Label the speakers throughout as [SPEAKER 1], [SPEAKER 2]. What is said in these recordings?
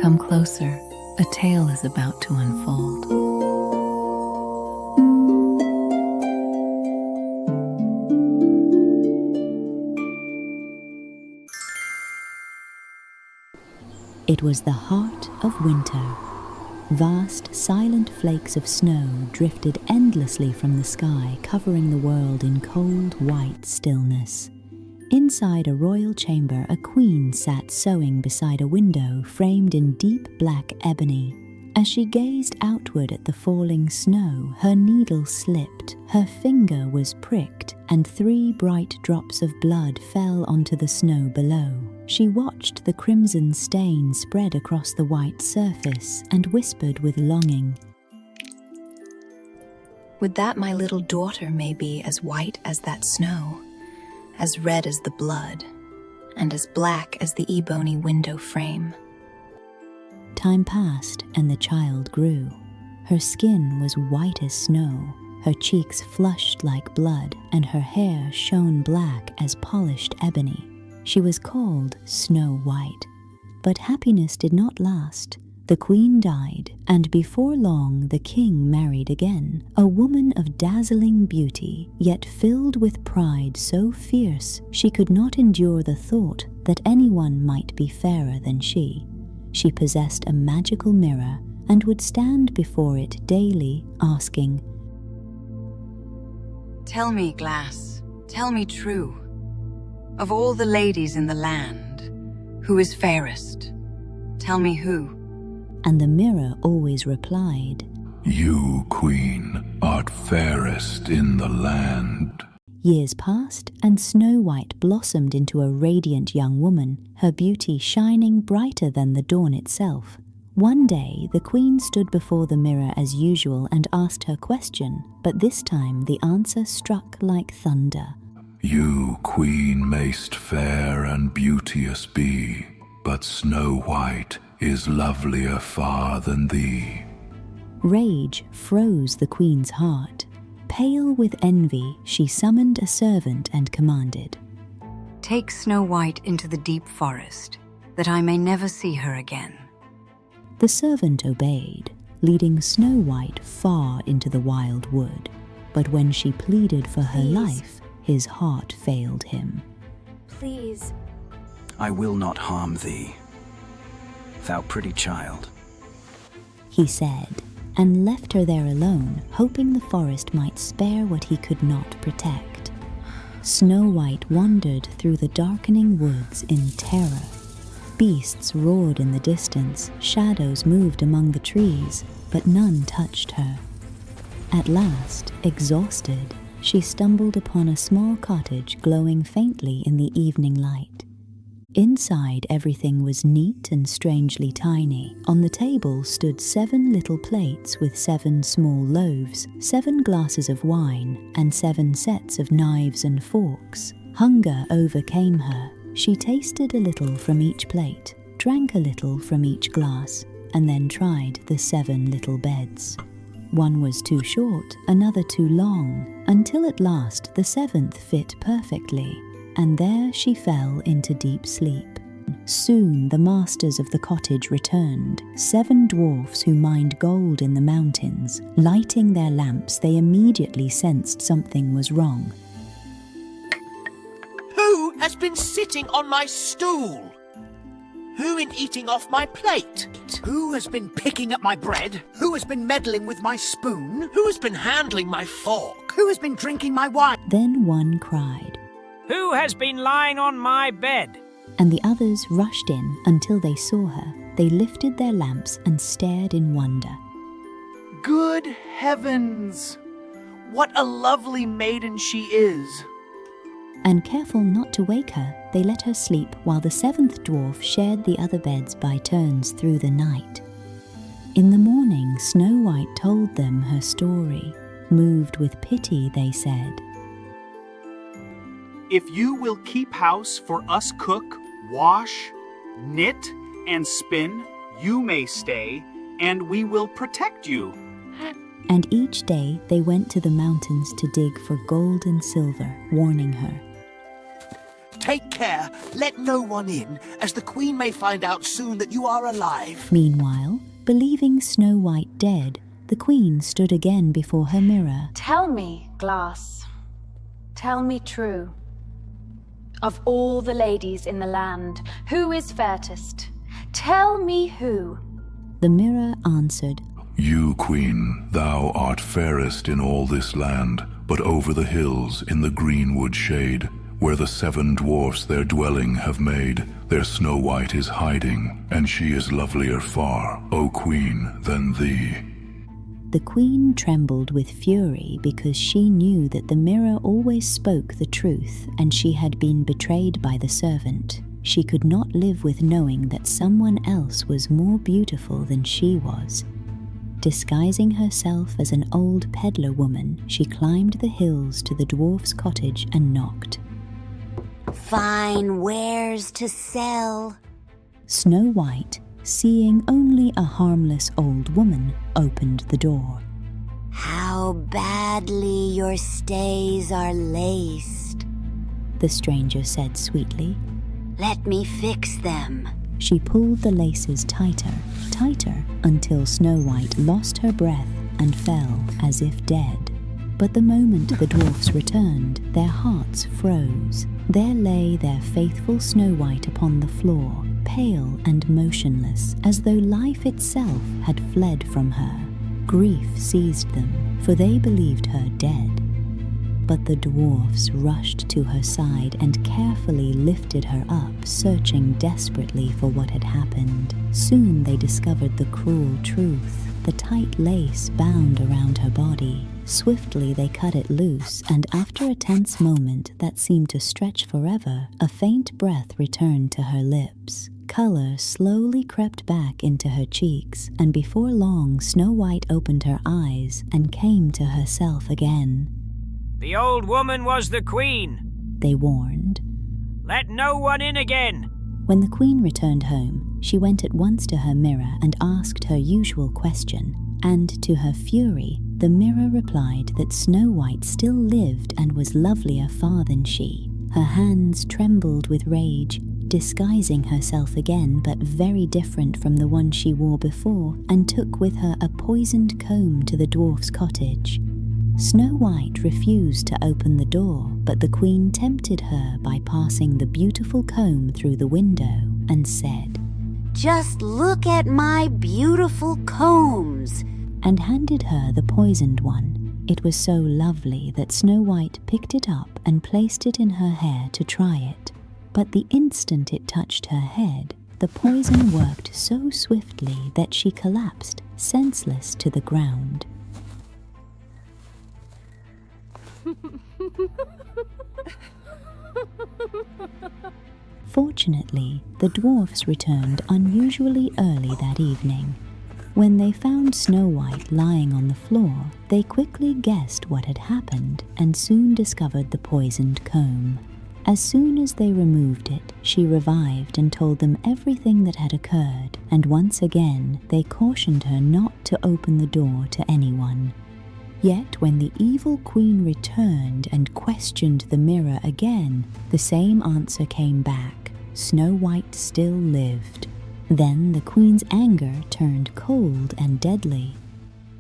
[SPEAKER 1] Come closer, a tale is about to unfold.
[SPEAKER 2] It was the heart of winter. Vast, silent flakes of snow drifted endlessly from the sky, covering the world in cold, white stillness. Inside a royal chamber, a queen sat sewing beside a window framed in deep black ebony. As she gazed outward at the falling snow, her needle slipped, her finger was pricked, and 3 bright drops of blood fell onto the snow below. She watched the crimson stain spread across the white surface and whispered with longing,
[SPEAKER 3] "Would that my little daughter may be as white as that snow, as red as the blood, and as black as the ebony window frame."
[SPEAKER 2] Time passed and the child grew. Her skin was white as snow, her cheeks flushed like blood, and her hair shone black as polished ebony. She was called Snow White. But happiness did not last. The queen died, and before long the king married again, a woman of dazzling beauty, yet filled with pride so fierce she could not endure the thought that anyone might be fairer than she. She possessed a magical mirror and would stand before it daily, asking,
[SPEAKER 4] "Tell me, glass, tell me true, of all the ladies in the land, who is fairest? Tell me who."
[SPEAKER 2] And the mirror always replied,
[SPEAKER 5] "You, queen, art fairest in the land."
[SPEAKER 2] Years passed, and Snow White blossomed into a radiant young woman, her beauty shining brighter than the dawn itself. One day, the queen stood before the mirror as usual and asked her question, but this time the answer struck like thunder.
[SPEAKER 5] "You, queen, mayst fair and beauteous be, but Snow White is lovelier far than thee."
[SPEAKER 2] Rage froze the queen's heart. Pale with envy, she summoned a servant and commanded,
[SPEAKER 4] "Take Snow White into the deep forest, that I may never see her again."
[SPEAKER 2] The servant obeyed, leading Snow White far into the wild wood. But when she pleaded for her life, his heart failed him.
[SPEAKER 3] "Please."
[SPEAKER 6] "I will not harm thee, thou pretty child,"
[SPEAKER 2] he said, and left her there alone, hoping the forest might spare what he could not protect. Snow White wandered through the darkening woods in terror. Beasts roared in the distance, shadows moved among the trees, but none touched her. At last, exhausted, she stumbled upon a small cottage glowing faintly in the evening light. Inside, everything was neat and strangely tiny. On the table stood 7 little plates with 7 small loaves, 7 glasses of wine, and 7 sets of knives and forks. Hunger overcame her. She tasted a little from each plate, drank a little from each glass, and then tried the 7 little beds. One was too short, another too long, until at last the 7th fit perfectly, and there she fell into deep sleep. Soon the masters of the cottage returned, 7 dwarfs who mined gold in the mountains. Lighting their lamps, they immediately sensed something was wrong.
[SPEAKER 7] "Who has been sitting on my stool? Who in eating off my plate?
[SPEAKER 8] Who has been picking up my bread? Who has been meddling with my spoon?
[SPEAKER 7] Who has been handling my fork?
[SPEAKER 8] Who has been drinking my wine?"
[SPEAKER 2] Then one cried,
[SPEAKER 9] "Who has been lying on my bed?"
[SPEAKER 2] and the others rushed in until they saw her. They lifted their lamps and stared in wonder.
[SPEAKER 10] "Good heavens! What a lovely maiden she is!"
[SPEAKER 2] And careful not to wake her, they let her sleep while the 7th dwarf shared the other beds by turns through the night. In the morning, Snow White told them her story. Moved with pity, they said,
[SPEAKER 10] "If you will keep house for us cook, wash, knit, and spin, you may stay, and we will protect you."
[SPEAKER 2] And each day they went to the mountains to dig for gold and silver, warning her,
[SPEAKER 7] Take care. Let no one in, as the Queen may find out soon that you are alive.
[SPEAKER 2] Meanwhile, believing Snow White dead, the Queen stood again before her mirror.
[SPEAKER 11] Tell me, Glass. Tell me true. Of all the ladies in the land, who is fairest? Tell me who.
[SPEAKER 2] The mirror answered,
[SPEAKER 5] You, Queen, thou art fairest in all this land, but over the hills in the greenwood shade, where the 7 dwarfs their dwelling have made, there Snow White is hiding, and she is lovelier far, O Queen, than thee.
[SPEAKER 2] The Queen trembled with fury because she knew that the mirror always spoke the truth, and she had been betrayed by the servant. She could not live with knowing that someone else was more beautiful than she was. Disguising herself as an old peddler woman, she climbed the hills to the dwarf's cottage and knocked.
[SPEAKER 12] Fine wares to sell.
[SPEAKER 2] Snow White, seeing only a harmless old woman, opened the door.
[SPEAKER 12] How badly your stays are laced,
[SPEAKER 2] the stranger said sweetly.
[SPEAKER 12] Let me fix them.
[SPEAKER 2] She pulled the laces tighter, tighter, until Snow White lost her breath and fell as if dead. But the moment the dwarfs returned, their hearts froze. There lay their faithful Snow White upon the floor, pale and motionless, as though life itself had fled from her. Grief seized them, for they believed her dead. But the dwarfs rushed to her side and carefully lifted her up, searching desperately for what had happened. Soon they discovered the cruel truth, the tight lace bound around her body. Swiftly they cut it loose, and after a tense moment that seemed to stretch forever, a faint breath returned to her lips. Color slowly crept back into her cheeks, and before long Snow White opened her eyes and came to herself again.
[SPEAKER 9] The old woman was the Queen,
[SPEAKER 2] they warned.
[SPEAKER 9] Let no one in again.
[SPEAKER 2] When the Queen returned home, she went at once to her mirror and asked her usual question, and to her fury, the mirror replied that Snow White still lived and was lovelier far than she. Her hands trembled with rage, disguising herself again but very different from the one she wore before, and took with her a poisoned comb to the dwarf's cottage. Snow White refused to open the door, but the Queen tempted her by passing the beautiful comb through the window and said,
[SPEAKER 12] Just look at my beautiful combs,
[SPEAKER 2] and handed her the poisoned one. It was so lovely that Snow White picked it up and placed it in her hair to try it. But the instant it touched her head, the poison worked so swiftly that she collapsed, senseless to the ground. Fortunately, the dwarfs returned unusually early that evening. When they found Snow White lying on the floor, they quickly guessed what had happened and soon discovered the poisoned comb. As soon as they removed it, she revived and told them everything that had occurred, and once again they cautioned her not to open the door to anyone. Yet when the evil Queen returned and questioned the mirror again, the same answer came back. Snow White still lived. Then the Queen's anger turned cold and deadly.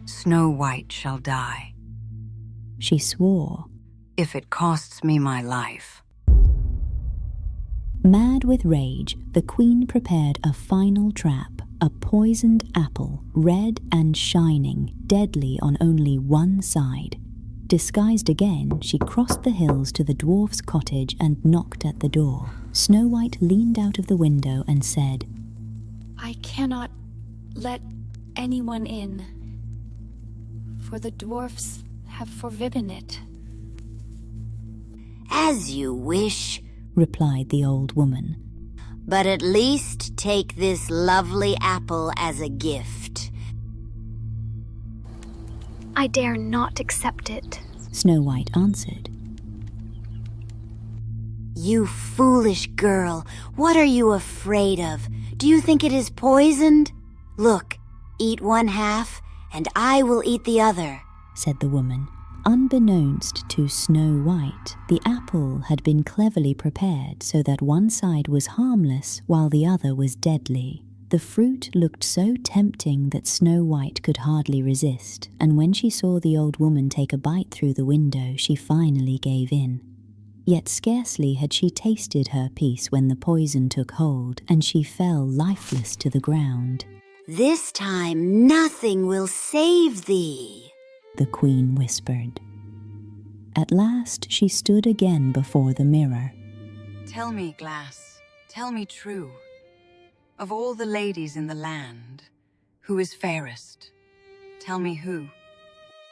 [SPEAKER 4] Snow White shall die,
[SPEAKER 2] she swore,
[SPEAKER 4] if it costs me my life.
[SPEAKER 2] Mad with rage, the Queen prepared a final trap, a poisoned apple, red and shining, deadly on only one side. Disguised again, she crossed the hills to the dwarf's cottage and knocked at the door. Snow White leaned out of the window and said,
[SPEAKER 11] I cannot let anyone in, for the dwarfs have forbidden it.
[SPEAKER 12] As you wish,
[SPEAKER 2] replied the old woman.
[SPEAKER 12] But at least take this lovely apple as a gift.
[SPEAKER 13] I dare not accept it,
[SPEAKER 2] Snow White answered.
[SPEAKER 12] You foolish girl, what are you afraid of? Do you think it is poisoned? Look, eat one half, and I will eat the other,
[SPEAKER 2] said the woman. Unbeknownst to Snow White, the apple had been cleverly prepared so that one side was harmless while the other was deadly. The fruit looked so tempting that Snow White could hardly resist, and when she saw the old woman take a bite through the window, she finally gave in. Yet scarcely had she tasted her piece when the poison took hold, and she fell lifeless to the ground.
[SPEAKER 12] "This time nothing will save thee,"
[SPEAKER 2] the queen whispered. At last she stood again before the mirror.
[SPEAKER 4] Tell me, glass, tell me true. Of all the ladies in the land, who is fairest? Tell me who.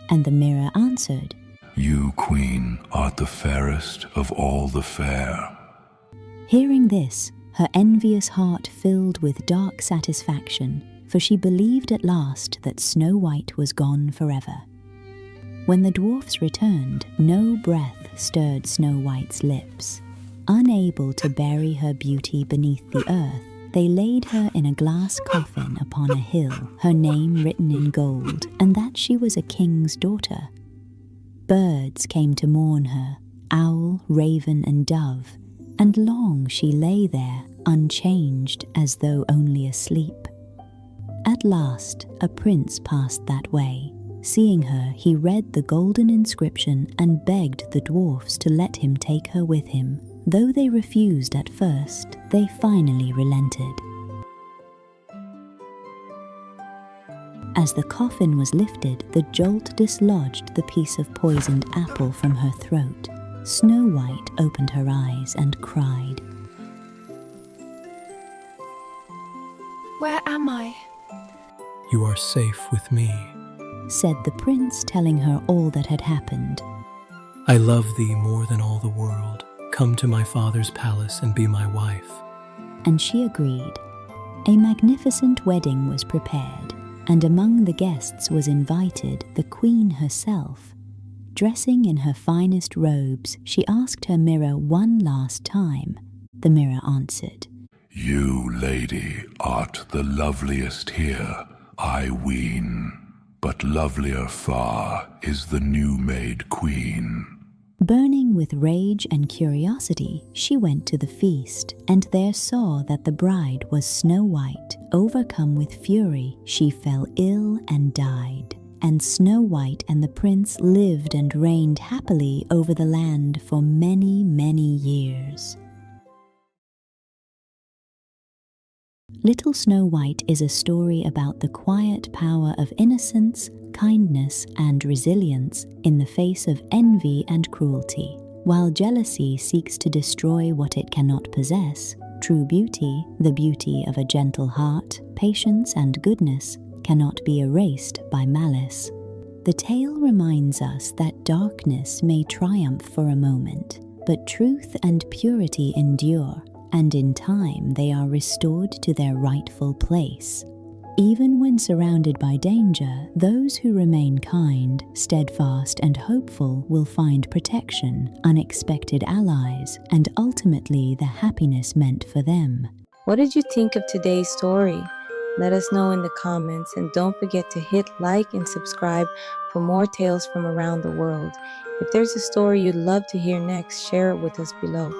[SPEAKER 2] And the mirror answered,
[SPEAKER 5] You, queen, art the fairest of all the fair.
[SPEAKER 2] Hearing this, her envious heart filled with dark satisfaction, for she believed at last that Snow White was gone forever. When the dwarfs returned, no breath stirred Snow White's lips. Unable to bury her beauty beneath the earth, they laid her in a glass coffin upon a hill, her name written in gold, and that she was a king's daughter. Birds came to mourn her, owl, raven, and dove, and long she lay there, unchanged as though only asleep. At last, a prince passed that way. Seeing her, he read the golden inscription and begged the dwarfs to let him take her with him. Though they refused at first, they finally relented. As the coffin was lifted, the jolt dislodged the piece of poisoned apple from her throat. Snow White opened her eyes and cried,
[SPEAKER 11] Where am I?
[SPEAKER 14] You are safe with me,
[SPEAKER 2] said the prince, telling her all that had happened.
[SPEAKER 14] I love thee more than all the world. Come to my father's palace and be my wife.
[SPEAKER 2] And she agreed. A magnificent wedding was prepared, and among the guests was invited the queen herself. Dressing in her finest robes, she asked her mirror one last time. The mirror answered,
[SPEAKER 5] You, lady, art the loveliest here, I ween, but lovelier far is the new-made queen.
[SPEAKER 2] Burning with rage and curiosity, she went to the feast, and there saw that the bride was Snow White. Overcome with fury, she fell ill and died. And Snow White and the prince lived and reigned happily over the land for many, many years. Little Snow White is a story about the quiet power of innocence, kindness, and resilience in the face of envy and cruelty. While jealousy seeks to destroy what it cannot possess, true beauty, the beauty of a gentle heart, patience, and goodness, cannot be erased by malice. The tale reminds us that darkness may triumph for a moment, but truth and purity endure, and in time they are restored to their rightful place. Even when surrounded by danger, those who remain kind, steadfast, and hopeful will find protection, unexpected allies, and ultimately the happiness meant for them.
[SPEAKER 15] What did you think of today's story? Let us know in the comments, and don't forget to hit like and subscribe for more tales from around the world. If there's a story you'd love to hear next, share it with us below.